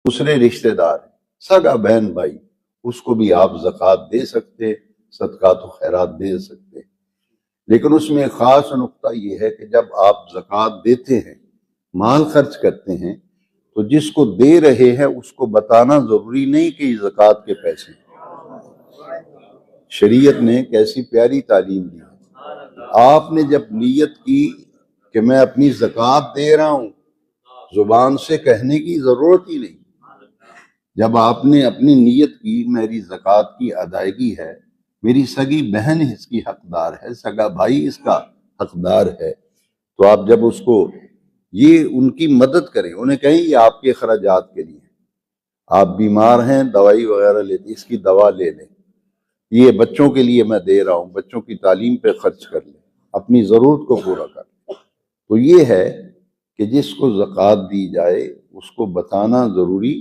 دوسرے رشتہ دار ہیں، سگا بہن بھائی، اس کو بھی آپ زکوٰۃ دے سکتے، صدقات و خیرات دے سکتے، لیکن اس میں ایک خاص نقطہ یہ ہے کہ جب آپ زکوٰۃ دیتے ہیں، مال خرچ کرتے ہیں، تو جس کو دے رہے ہیں اس کو بتانا ضروری نہیں کہ یہ زکوٰۃ کے پیسے ہیں۔ شریعت نے کیسی پیاری تعلیم دی ہے۔ آپ نے جب نیت کی کہ میں اپنی زکوٰۃ دے رہا ہوں، زبان سے کہنے کی ضرورت ہی نہیں، جب آپ نے اپنی نیت کی میری زکوٰۃ کی ادائیگی ہے، میری سگی بہن اس کی حقدار ہے، سگا بھائی اس کا حقدار ہے، تو آپ جب اس کو یہ ان کی مدد کریں، انہیں کہیں یہ آپ کے اخراجات کے لیے، آپ بیمار ہیں دوائی وغیرہ لیتے، اس کی دوا لے لیں، یہ بچوں کے لیے میں دے رہا ہوں، بچوں کی تعلیم پہ خرچ کر لیں، اپنی ضرورت کو پورا کر لیں۔ تو یہ ہے کہ جس کو زکوٰۃ دی جائے اس کو بتانا ضروری